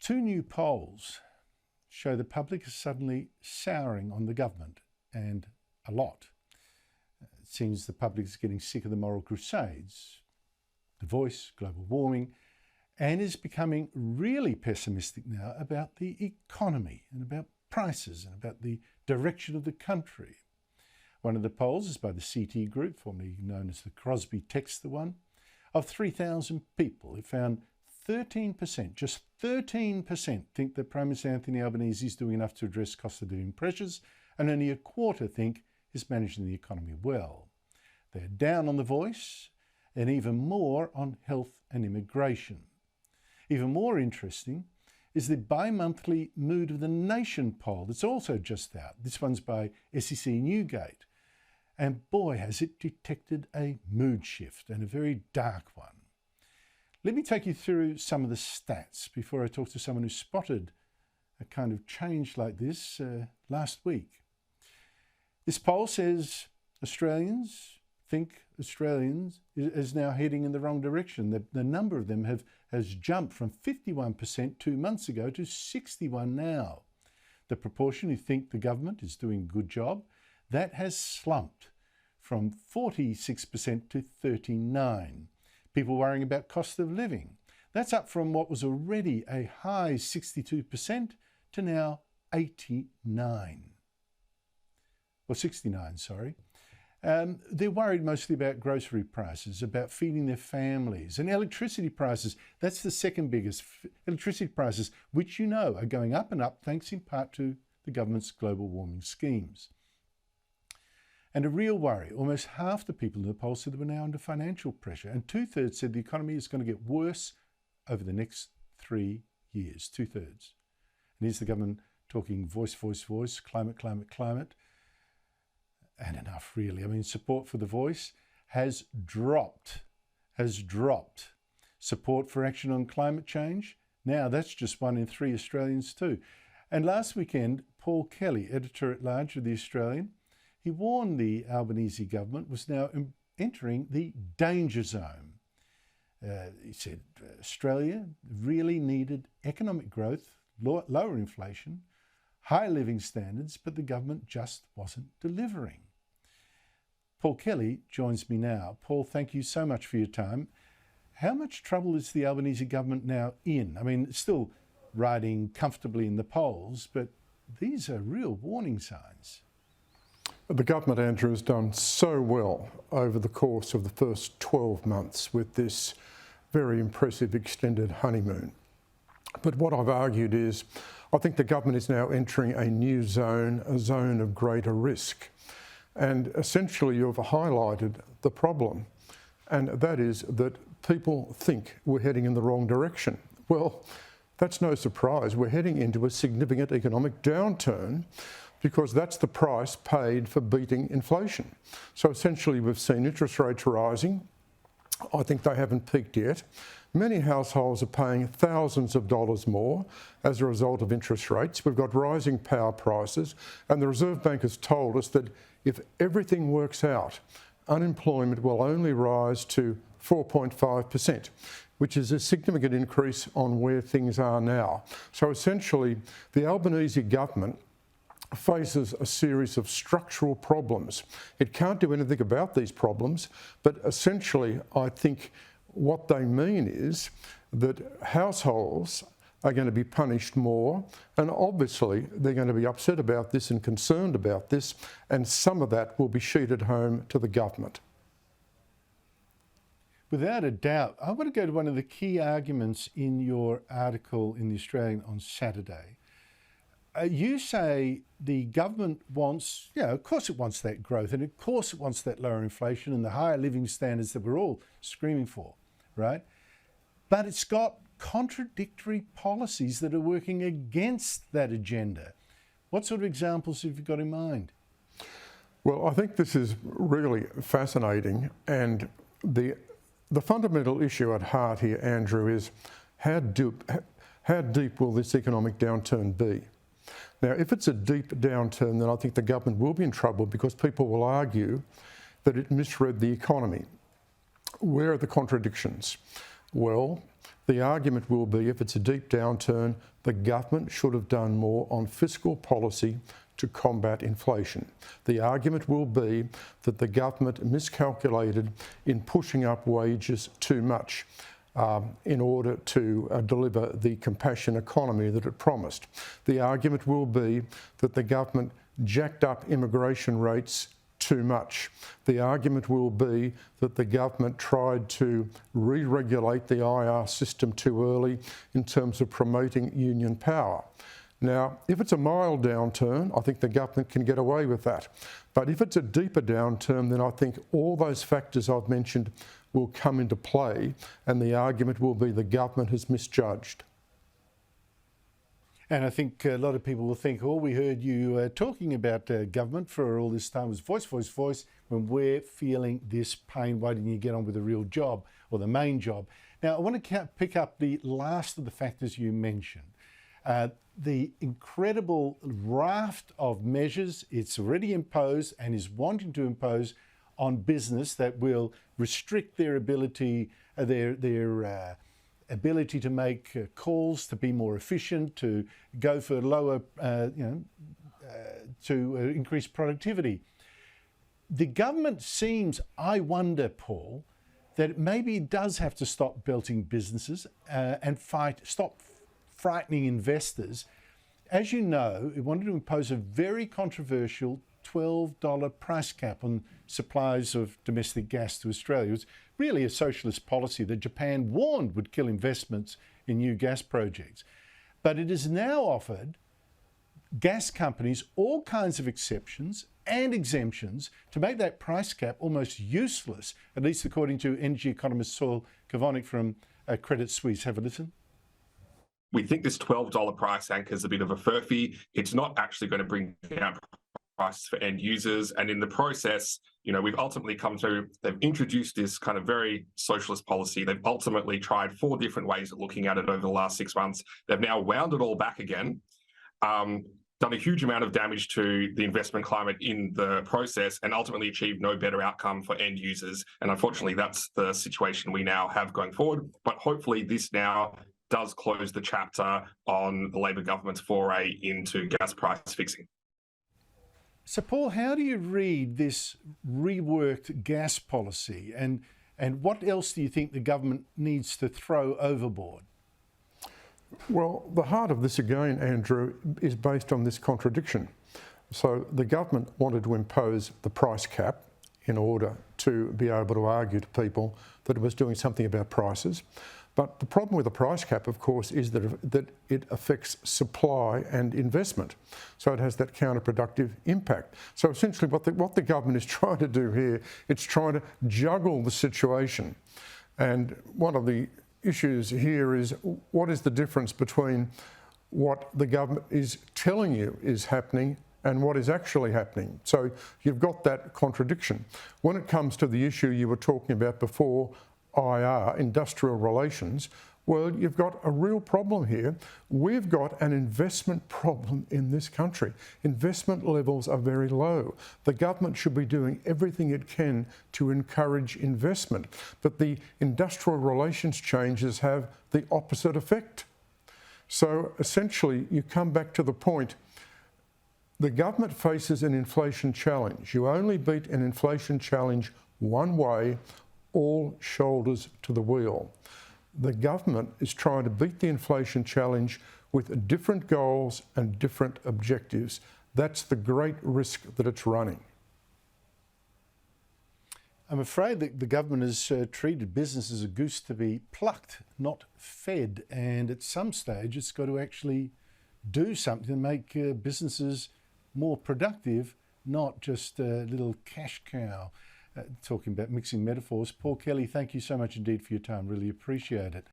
Two new polls show the public is suddenly souring on the government, and a lot. It seems the public is getting sick of the moral crusades, the voice, global warming, and is becoming really pessimistic now about the economy and about prices and about the direction of the country. One of the polls is by the CT Group, formerly known as the Crosby Texter one, of 3,000 people. It found 13%, just 13% think that Prime Minister Anthony Albanese is doing enough to address cost of living pressures, and only a quarter think he's managing the economy well. They're down on the voice and even more on health and immigration. Even more interesting is the bi-monthly Mood of the Nation poll that's also just out. This one's by SEC Newgate. And boy, has it detected a mood shift, and a very dark one. Let me take you through some of the stats before I talk to someone who spotted a kind of change like this last week. This poll says Australians think Australians is now heading in the wrong direction. The number of them has jumped from 51% 2 months ago to 61% now. The proportion who think the government is doing a good job, that has slumped from 46% to 39%. People worrying about cost of living. That's up from what was already a high 62% to now 89%. Or 69%, sorry. They're worried mostly about grocery prices, about feeding their families, and electricity prices. That's the second biggest. Electricity prices, which you know are going up and up thanks in part to the government's global warming schemes. And a real worry, almost half the people in the poll said they were now under financial pressure, and 2/3 said the economy is going to get worse over the next 3 years, 2/3. And here's the government talking voice, voice, voice, climate, climate, climate. And enough, really. I mean, support for the voice has dropped. Support for action on climate change, now that's just 1 in 3 Australians too. And last weekend, Paul Kelly, editor-at-large of The Australian, he warned the Albanese government was now entering the danger zone. He said Australia really needed economic growth, lower inflation, high living standards, but the government just wasn't delivering. Paul Kelly joins me now. Paul, thank you so much for your time. How much trouble is the Albanese government now in? I mean, it's still riding comfortably in the polls, but these are real warning signs. The government, Andrew, has done so well over the course of the first 12 months with this very impressive extended honeymoon. But what I've argued is, I think the government is now entering a new zone, a zone of greater risk. And essentially you've highlighted the problem, and that is that people think we're heading in the wrong direction. Well, that's no surprise. We're heading into a significant economic downturn because that's the price paid for beating inflation. So essentially we've seen interest rates rising. I think they haven't peaked yet. Many households are paying thousands of dollars more as a result of interest rates. We've got rising power prices, and the Reserve Bank has told us that if everything works out, unemployment will only rise to 4.5%, which is a significant increase on where things are now. So essentially, the Albanese government faces a series of structural problems. It can't do anything about these problems, but essentially I think what they mean is that households are going to be punished more, and obviously they're going to be upset about this and concerned about this, and some of that will be sheeted home to the government. Without a doubt. I want to go to one of the key arguments in your article in The Australian on Saturday. You say the government wants, of course it wants that growth, and of course it wants that lower inflation and the higher living standards that we're all screaming for, right? But it's got contradictory policies that are working against that agenda. What sort of examples have you got in mind? Well, I think this is really fascinating, and the fundamental issue at heart here, Andrew, is how deep will this economic downturn be? Now, if it's a deep downturn, then I think the government will be in trouble because people will argue that it misread the economy. Where are the contradictions? Well, The argument will be, if it's a deep downturn, the government should have done more on fiscal policy to combat inflation. The argument will be that the government miscalculated in pushing up wages too much in order to deliver the compassion economy that it promised. The argument will be that the government jacked up immigration rates too much. The argument will be that the government tried to re-regulate the IR system too early in terms of promoting union power. Now, if it's a mild downturn, I think the government can get away with that. But if it's a deeper downturn, then I think all those factors I've mentioned will come into play, and the argument will be the government has misjudged. And I think a lot of people will think, all we heard you talking about government for all this time was voice, voice, voice. When we're feeling this pain, why didn't you get on with the real job or the main job? Now, I want to pick up the last of the factors you mentioned. The incredible raft of measures it's already imposed and is wanting to impose on business that will restrict their ability, ability to make calls, to be more efficient, to go for lower, to increase productivity. The government seems, I wonder, Paul, that maybe it does have to stop belting businesses and stop frightening investors. As you know, it wanted to impose a very controversial $12 price cap on supplies of domestic gas to Australia. It was really a socialist policy that Japan warned would kill investments in new gas projects. But it has now offered gas companies all kinds of exceptions and exemptions to make that price cap almost useless, at least according to energy economist Saul Kavonic from Credit Suisse. Have a listen. We think this $12 price anchor is a bit of a furphy. It's not actually going to bring down prices for end users. And in the process, we've ultimately they've introduced this kind of very socialist policy. They've ultimately tried 4 different ways of looking at it over the last 6 months. They've now wound it all back again, done a huge amount of damage to the investment climate in the process, and ultimately achieved no better outcome for end users. And unfortunately, that's the situation we now have going forward. But hopefully this now does close the chapter on the Labor government's foray into gas price fixing. So, Paul, how do you read this reworked gas policy, and what else do you think the government needs to throw overboard? Well, the heart of this again, Andrew, is based on this contradiction. So the government wanted to impose the price cap in order to be able to argue to people that it was doing something about prices. But the problem with the price cap, of course, is that it affects supply and investment. So it has that counterproductive impact. So essentially what the government is trying to do here, it's trying to juggle the situation. And one of the issues here is, what is the difference between what the government is telling you is happening and what is actually happening? So you've got that contradiction. When it comes to the issue you were talking about before, IR, industrial relations, well, you've got a real problem here. We've got an investment problem in this country. Investment levels are very low. The government should be doing everything it can to encourage investment, but the industrial relations changes have the opposite effect. So essentially, you come back to the point, the government faces an inflation challenge. You only beat an inflation challenge one way: all shoulders to the wheel. The government is trying to beat the inflation challenge with different goals and different objectives. That's the great risk that it's running. I'm afraid that the government has treated business as a goose to be plucked, not fed. And at some stage, it's got to actually do something to make businesses more productive, not just a little cash cow. Talking about mixing metaphors. Paul Kelly, thank you so much indeed for your time. Really appreciate it.